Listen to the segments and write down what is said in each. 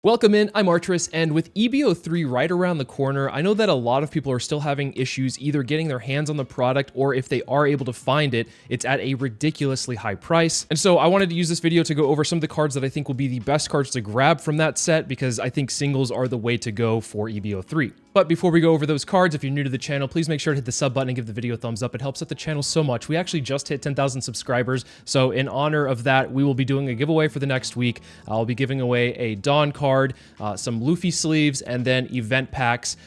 Welcome in, I'm Artris, and with EB03 right around the corner, I know that a lot of people are still having issues either getting their hands on the product, or if they are able to find it, it's at a ridiculously high price. And so I wanted to use this video to go over some of the cards that I think will be the best cards to grab from that set, because I think singles are the way to go for EB03. But before we go over those cards, if you're new to the channel, please make sure to hit the sub button and give the video a thumbs up. It helps out the channel so much. We actually just hit 10,000 subscribers, so in honor of that, we will be doing a giveaway for the next week. I'll be giving away a Dawn card, some Luffy sleeves, and then event packs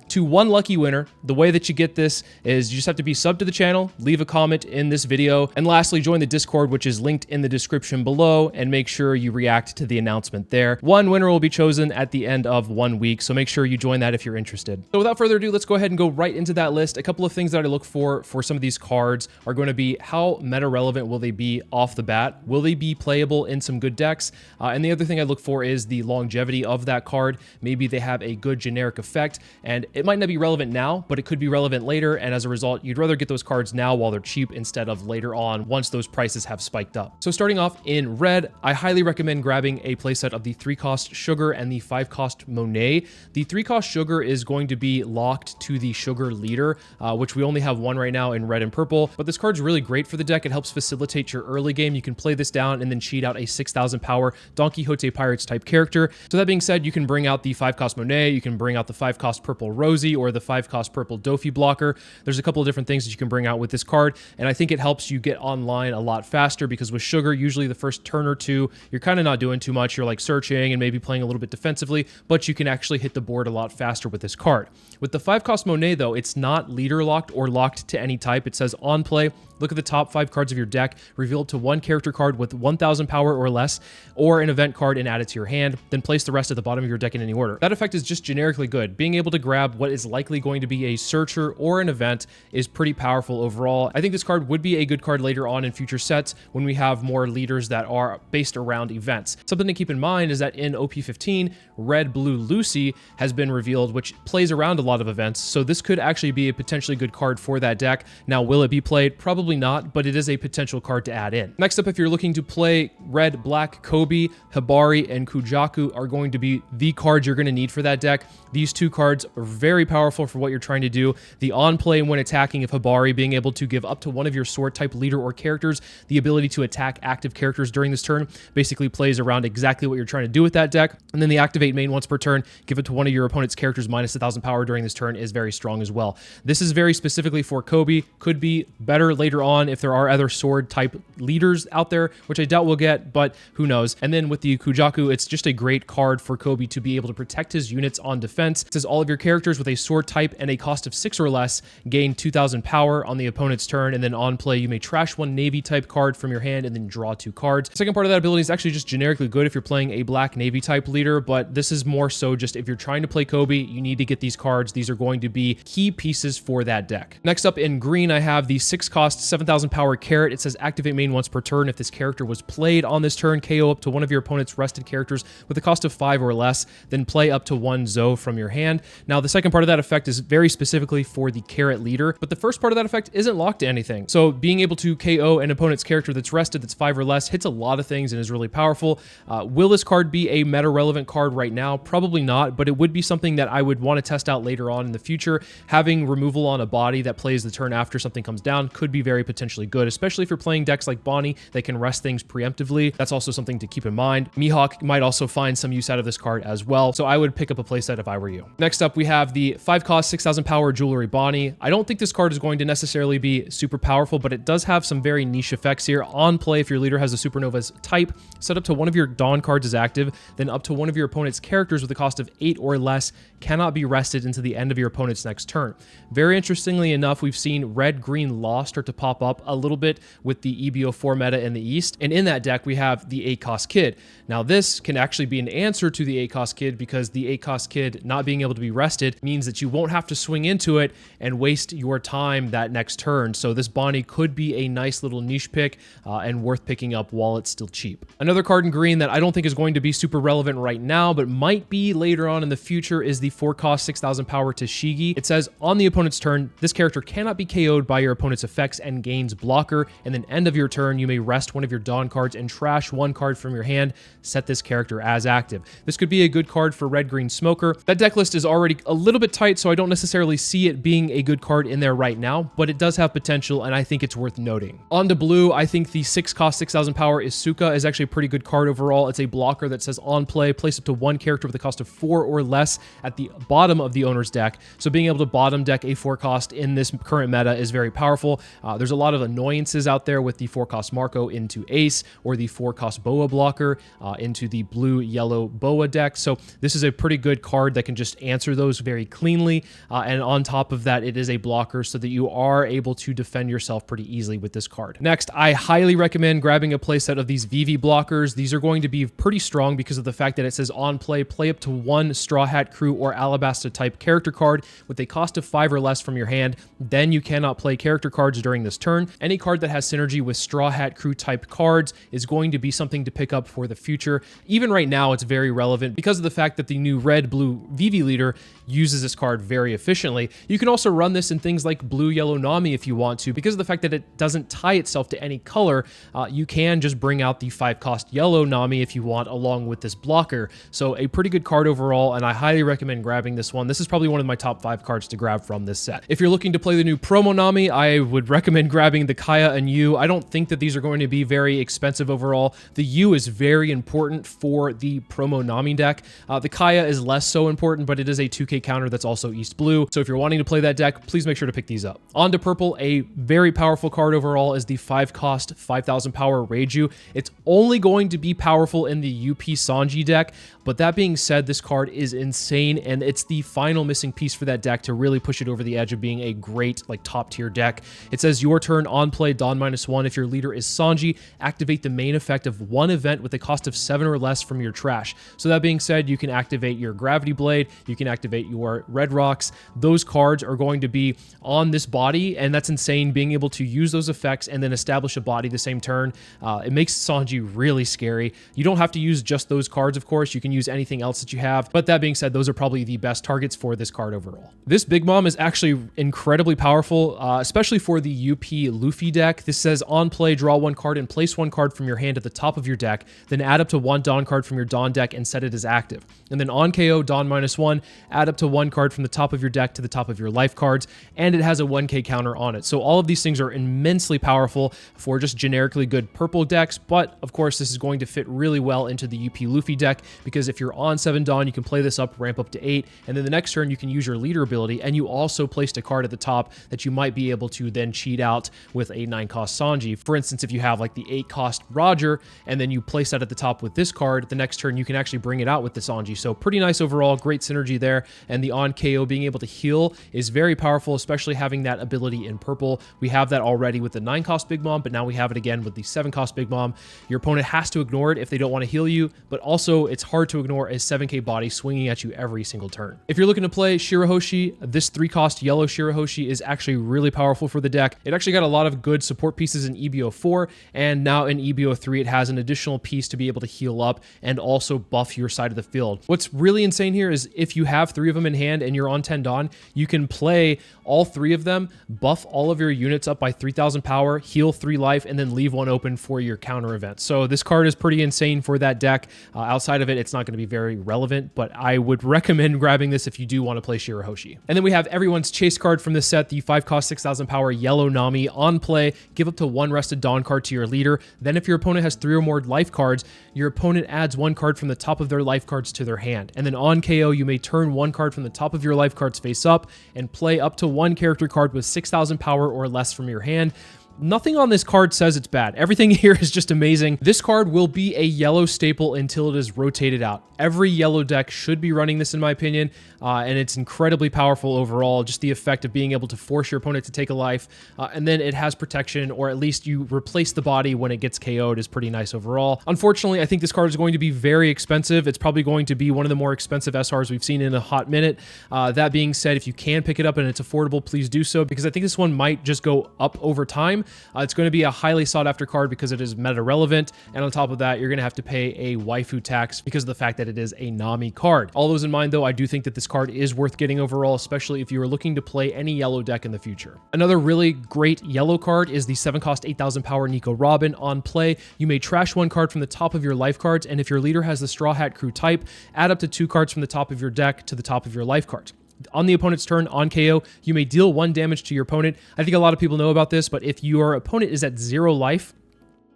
to one lucky winner. The way that you get this is you just have to be subbed to the channel, leave a comment in this video, and lastly, join the Discord, which is linked in the description below, and make sure you react to the announcement there. One winner will be chosen at the end of 1 week, so make sure you join that if you're interested. So without further ado, let's go ahead and go right into that list. A couple of things that I look for some of these cards are going to be how meta relevant will they be off the bat? Will they be playable in some good decks? And the other thing I look for is the longevity of that card. Maybe they have a good generic effect, and it might not be relevant now, but it could be relevant later, and as a result, you'd rather get those cards now while they're cheap instead of later on once those prices have spiked up. So starting off in red, I highly recommend grabbing a playset of the 3-cost Sugar and the 5-cost Monet. The 3-cost Sugar is going to be locked to the Sugar leader, which we only have one right now in red and purple, but this card's really great for the deck. It helps facilitate your early game. You can play this down and then cheat out a 6,000 power Don Quixote Pirates type character. So that being said, you can bring out the 5-cost Monet, you can bring out the 5-cost purple Rosie or the 5-cost purple Dofi blocker. There's a couple of different things that you can bring out with this card, and I think it helps you get online a lot faster, because with Sugar, usually the first turn or two, you're kind of not doing too much. You're like searching and maybe playing a little bit defensively, but you can actually hit the board a lot faster with this card. With the 5-cost Monet, though, it's not leader locked or locked to any type. It says on play, look at the top 5 cards of your deck, reveal up to one character card with 1,000 power or less, or an event card and add it to your hand, then place the rest at the bottom of your deck in any order. That effect is just generically good. Being able to grab what is likely going to be a searcher or an event is pretty powerful overall. I think this card would be a good card later on in future sets when we have more leaders that are based around events. Something to keep in mind is that in OP15, Red Blue Lucy has been revealed, which plays around a lot of events, so this could actually be a potentially good card for that deck. Now, will it be played? Probably not, but it is a potential card to add in. Next up, if you're looking to play red, black, Kobe, Hibari, and Kujaku are going to be the cards you're going to need for that deck. These two cards are very powerful for what you're trying to do. The on play when attacking of Hibari, being able to give up to one of your sword type leader or characters the ability to attack active characters during this turn, basically plays around exactly what you're trying to do with that deck. And then the activate main once per turn, give it to one of your opponent's characters minus 1,000 power during this turn is very strong as well. This is very specifically for Kobe. Could be better later on if there are other sword type leaders out there, which I doubt we'll get, but who knows. And then with the Kujaku, it's just a great card for Kobe to be able to protect his units on defense. It says all of your characters with a sword type and a cost of 6 or less gain 2,000 power on the opponent's turn, and then on play you may trash one navy type card from your hand and then draw 2 cards. The second part of that ability is actually just generically good if you're playing a black navy type leader, but this is more so just if you're trying to play Kobe, you need to get these cards. These are going to be key pieces for that deck. Next up in green, I have the 6-cost 7,000 power Carrot. It says activate main once per turn. If this character was played on this turn, KO up to one of your opponent's rested characters with a cost of 5 or less, then play up to 1 Zo from your hand. Now, the second part of that effect is very specifically for the Carrot leader, but the first part of that effect isn't locked to anything. So being able to KO an opponent's character that's rested that's 5 or less hits a lot of things and is really powerful. Will this card be a meta relevant card right now? Probably not, but it would be something that I would want to test out later on in the future. Having removal on a body that plays the turn after something comes down could be very potentially good, especially if you're playing decks like Bonnie that can rest things preemptively. That's also something to keep in mind. Mihawk might also find some use out of this card as well, so I would pick up a playset if I were you. Next up, we have the 5-cost 6,000 power Jewelry Bonnie. I don't think this card is going to necessarily be super powerful, but it does have some very niche effects here. On play, if your leader has a Supernova's type, set up to one of your Dawn cards is active, then up to one of your opponent's characters with a cost of 8 or less cannot be rested until the end of your opponent's next turn. Very interestingly enough, we've seen red-green Law start to pop up a little bit with the EB04 meta in the East, and in that deck we have the 8-cost Kid. Now this can actually be an answer to the 8-cost Kid, because the 8-cost Kid not being able to be rested means that you won't have to swing into it and waste your time that next turn. So this Bonnie could be a nice little niche pick and worth picking up while it's still cheap. Another card in green that I don't think is going to be super relevant right now, but might be later on in the future, is the 4-cost 6,000 power Tashigi. It says on the opponent's turn, this character cannot be KO'd by your opponent's effects and and gains blocker, and then end of your turn, you may rest one of your Dawn cards and trash one card from your hand. Set this character as active. This could be a good card for red-green smoker. That deck list is already a little bit tight, so I don't necessarily see it being a good card in there right now, but it does have potential, and I think it's worth noting. On to blue, I think the 6-cost, 6,000 power Isuka is actually a pretty good card overall. It's a blocker that says on play, place up to one character with a cost of 4 or less at the bottom of the owner's deck. So being able to bottom deck a 4-cost in this current meta is very powerful. There's a lot of annoyances out there with the 4-cost Marco into Ace, or the 4-cost Boa blocker into the blue-yellow Boa deck. So this is a pretty good card that can just answer those very cleanly. And on top of that, it is a blocker so that you are able to defend yourself pretty easily with this card. Next, I highly recommend grabbing a playset of these VV blockers. These are going to be pretty strong because of the fact that it says on play, play up to one Straw Hat Crew or Alabasta type character card with a cost of 5 or less from your hand. Then you cannot play character cards during this turn. Any card that has synergy with Straw Hat Crew type cards is going to be something to pick up for the future. Even right now, it's very relevant because of the fact that the new red-blue VV leader uses this card very efficiently. You can also run this in things like blue-yellow Nami if you want to. Because of the fact that it doesn't tie itself to any color, you can just bring out the 5-cost yellow Nami if you want along with this blocker. So a pretty good card overall, and I highly recommend grabbing this one. This is probably one of my top 5 cards to grab from this set. If you're looking to play the new promo Nami, I would recommend grabbing the Kaya and Yu. I don't think that these are going to be very expensive overall. The Yu is very important for the promo Nami deck. The Kaya is less so important, but it is a 2K counter that's also East Blue. So if you're wanting to play that deck, please make sure to pick these up. On to purple, a very powerful card overall is the 5-cost, 5,000 power Reiju. It's only going to be powerful in the UP Sanji deck, but that being said, this card is insane, and it's the final missing piece for that deck to really push it over the edge of being a great, like, top-tier deck. It says your turn on play, Dawn -1. If your leader is Sanji, activate the main effect of one event with a cost of 7 or less from your trash. So that being said, you can activate your Gravity Blade, you can activate your Red Rocks. Those cards are going to be on this body, and that's insane, being able to use those effects and then establish a body the same turn. It makes Sanji really scary. You don't have to use just those cards, of course. You can use anything else that you have, but that being said, those are probably the best targets for this card overall. This Big Mom is actually incredibly powerful, especially for the UP Luffy deck. This says on play, draw one card and place one card from your hand at the top of your deck, then add up to one Dawn card from your Dawn deck and set it as active. And then on KO, Dawn -1, add up to one card from the top of your deck to the top of your life cards, and it has a 1K counter on it. So all of these things are immensely powerful for just generically good purple decks, but of course this is going to fit really well into the UP Luffy deck, because if you're on 7 Dawn, you can play this up, ramp up to 8, and then the next turn you can use your leader ability, and you also placed a card at the top that you might be able to then cheat out with a 9-cost Sanji. For instance, if you have like the 8-cost Roger, and then you place that at the top with this card, the next turn you can actually bring it out with the Sanji. So pretty nice overall, great synergy there, and the on KO being able to heal is very powerful, especially having that ability in purple. We have that already with the 9-cost Big Mom, but now we have it again with the 7-cost Big Mom. Your opponent has to ignore it if they don't want to heal you, but also it's hard to ignore a 7K body swinging at you every single turn. If you're looking to play Shirahoshi, this 3-cost yellow Shirahoshi is actually really powerful for the deck. It actually got a lot of good support pieces in EB04, and now in EB03 it has an additional piece to be able to heal up and also buff your side of the field. What's really insane here is if you have 3 of them in hand and you're on 10 Dawn, you can play all 3 of them, buff all of your units up by 3,000 power, heal 3 life, and then leave 1 open for your counter event. So this card is pretty insane for that deck. Outside of it, it's not going to be very relevant, but I would recommend grabbing this if you do want to play Shirahoshi. And then we have everyone's chase card from this set, the 5-cost 6,000 power yellow Nami. On play, give up to 1 rested Dawn card to your leader. Then if your opponent has 3 or more life cards, your opponent adds 1 card from the top of their life cards to their hand. And then on KO, you may turn 1 card from the top of your life cards face up and play up to 1 character card with 6,000 power or less from your hand. Nothing on this card says it's bad. Everything here is just amazing. This card will be a yellow staple until it is rotated out. Every yellow deck should be running this in my opinion, and it's incredibly powerful overall. Just the effect of being able to force your opponent to take a life, and then it has protection, or at least you replace the body when it gets KO'd is pretty nice overall. Unfortunately, I think this card is going to be very expensive. It's probably going to be one of the more expensive SRs we've seen in a hot minute. That being said, if you can pick it up and it's affordable, please do so, because I think this one might just go up over time. It's going to be a highly sought after card because it is meta relevant, and on top of that, you're going to have to pay a waifu tax because of the fact that it is a Nami card. All those in mind though, I do think that this card is worth getting overall, especially if you are looking to play any yellow deck in the future. Another really great yellow card is the 7-cost 8,000 power Nico Robin. On play, you may trash one card from the top of your life cards, and if your leader has the Straw Hat Crew type, add up to 2 cards from the top of your deck to the top of your life cards. On the opponent's turn, on KO, you may deal 1 damage to your opponent. I think a lot of people know about this, but if your opponent is at 0 life,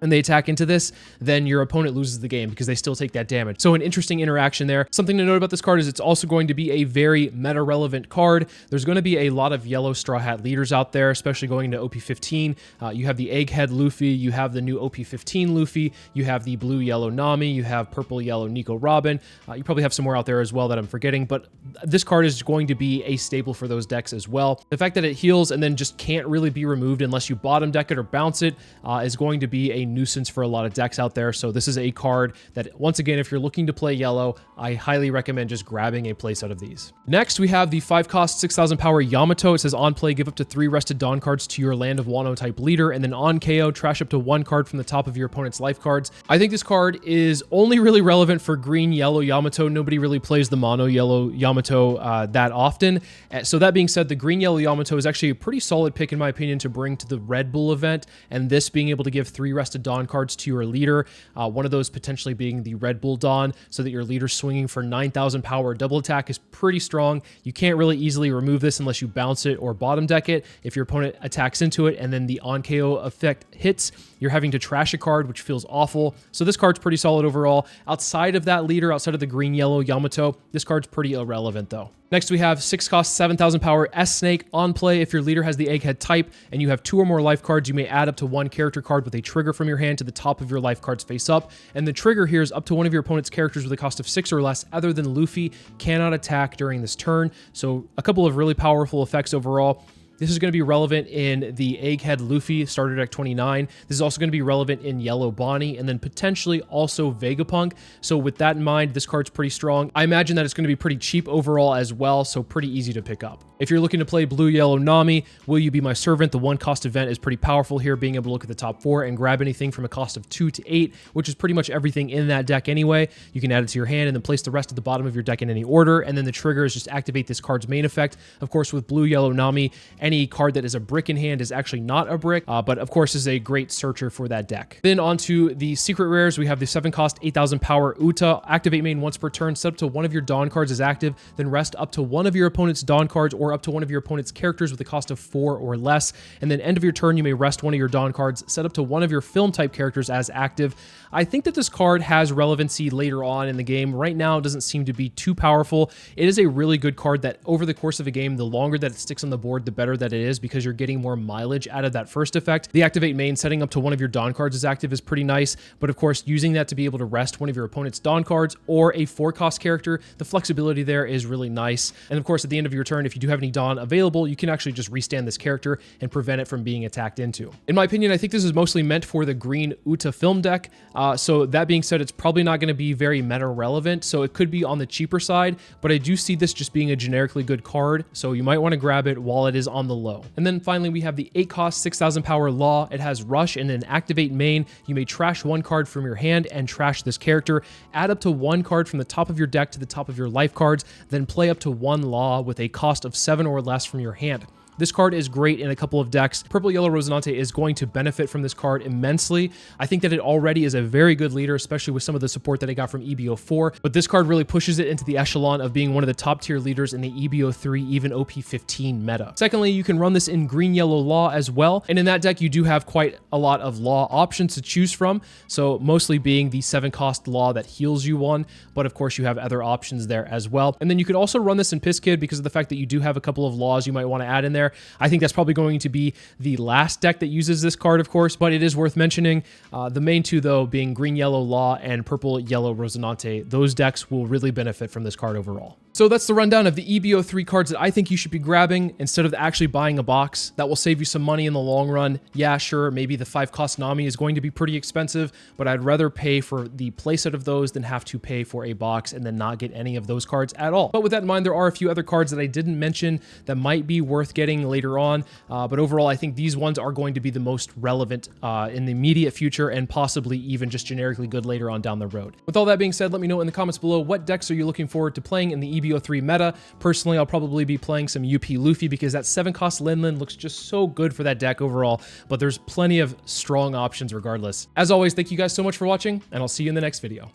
and they attack into this, then your opponent loses the game because they still take that damage. So an interesting interaction there. Something to note about this card is it's also going to be a very meta-relevant card. There's going to be a lot of yellow Straw Hat leaders out there, especially going into OP15. You have the Egghead Luffy, you have the new OP15 Luffy, you have the blue-yellow Nami, you have purple-yellow Nico Robin. You probably have some more out there as well that I'm forgetting, but this card is going to be a staple for those decks as well. The fact that it heals and then just can't really be removed unless you bottom deck it or bounce it is going to be a nuisance for a lot of decks out there. So this is a card that, once again, if you're looking to play yellow, I highly recommend just grabbing a place out of these. Next, we have the 5-cost 6,000 power Yamato. It says on play, give up to 3 Rested Dawn cards to your Land of Wano type leader, and then on KO, trash up to 1 card from the top of your opponent's life cards. I think this card is only really relevant for green-yellow Yamato. Nobody really plays the mono-yellow Yamato that often. So that being said, the green-yellow Yamato is actually a pretty solid pick, in my opinion, to bring to the Red Bull event, and this being able to give 3 Rested Dawn cards to your leader, one of those potentially being the Red Bull Dawn, so that your leader's swinging for 9,000 power double attack is pretty strong. You can't really easily remove this unless you bounce it or bottom deck it. If your opponent attacks into it and then the on KO effect hits, you're having to trash a card, which feels awful. So this card's pretty solid overall. Outside of that leader, outside of the green-yellow Yamato, this card's pretty irrelevant though. Next, we have 6-cost 7,000 power S-Snake. On play, if your leader has the Egghead type and you have 2 or more life cards, you may add up to 1 character card with a trigger from your hand to the top of your life cards face up. And the trigger here is up to one of your opponent's characters with a cost of 6 or less other than Luffy cannot attack during this turn. So a couple of really powerful effects overall. This is going to be relevant in the Egghead Luffy starter deck 29. This is also going to be relevant in Yellow Bonnie and then potentially also Vegapunk. So with that in mind, this card's pretty strong. I imagine that it's going to be pretty cheap overall as well, so pretty easy to pick up. If you're looking to play blue-yellow Nami, Will You Be My Servant? The 1-cost event is pretty powerful here, being able to look at the top 4 and grab anything from a cost of 2 to 8, which is pretty much everything in that deck anyway. You can add it to your hand and then place the rest at the bottom of your deck in any order, and then the trigger is just activate this card's main effect. Of course, with blue-yellow Nami, any card that is a brick in hand is actually not a brick, but of course is a great searcher for that deck. Then onto the secret rares, we have the 7-cost 8,000 power Uta. Activate main once per turn, set up to 1 of your Dawn cards is active, then rest up to 1 of your opponent's Dawn cards or up to 1 of your opponent's characters with a cost of 4 or less, and then end of your turn, you may rest 1 of your Dawn cards, set up to 1 of your film type characters as active. I think that this card has relevancy later on in the game. Right now, it doesn't seem to be too powerful. It is a really good card that over the course of a game, the longer that it sticks on the board, the better that it is because you're getting more mileage out of that first effect. The activate main, setting up to 1 of your Dawn cards is active is pretty nice, but of course, using that to be able to rest 1 of your opponent's Dawn cards or a 4-cost character, the flexibility there is really nice. And of course, at the end of your turn, if you do have any Dawn available, you can actually just restand this character and prevent it from being attacked into. In my opinion, I think this is mostly meant for the green Uta film deck. So that being said, it's probably not going to be very meta relevant, so it could be on the cheaper side, but I do see this just being a generically good card, so you might want to grab it while it is on the low. And then finally, we have the 8-cost 6,000 power Law. It has Rush and an activate main. You may trash 1 card from your hand and trash this character. Add up to 1 card from the top of your deck to the top of your life cards, then play up to 1 Law with a cost of 7 or less from your hand. This card is great in a couple of decks. Purple Yellow Rosinante is going to benefit from this card immensely. I think that it already is a very good leader, especially with some of the support that I got from EB04, but this card really pushes it into the echelon of being one of the top tier leaders in the EB03, even OP15 meta. Secondly, you can run this in green-yellow Law as well, and in that deck, you do have quite a lot of Law options to choose from, so mostly being the 7-cost Law that heals you 1, but of course, you have other options there as well. And then you could also run this in Piss Kid because of the fact that you do have a couple of Laws you might want to add in there. I think that's probably going to be the last deck that uses this card, of course, but it is worth mentioning. The main 2, though, being green-yellow Law and purple-yellow Rosinante. Those decks will really benefit from this card overall. So that's the rundown of the EB03 cards that I think you should be grabbing instead of actually buying a box. That will save you some money in the long run. Yeah, sure, maybe the 5-cost Nami is going to be pretty expensive, but I'd rather pay for the playset of those than have to pay for a box and then not get any of those cards at all. But with that in mind, there are a few other cards that I didn't mention that might be worth getting thing later on. But overall, I think these ones are going to be the most relevant in the immediate future and possibly even just generically good later on down the road. With all that being said, let me know in the comments below what decks are you looking forward to playing in the EB03 meta. Personally, I'll probably be playing some UP Luffy because that 7-cost Lin looks just so good for that deck overall, but there's plenty of strong options regardless. As always, thank you guys so much for watching, and I'll see you in the next video.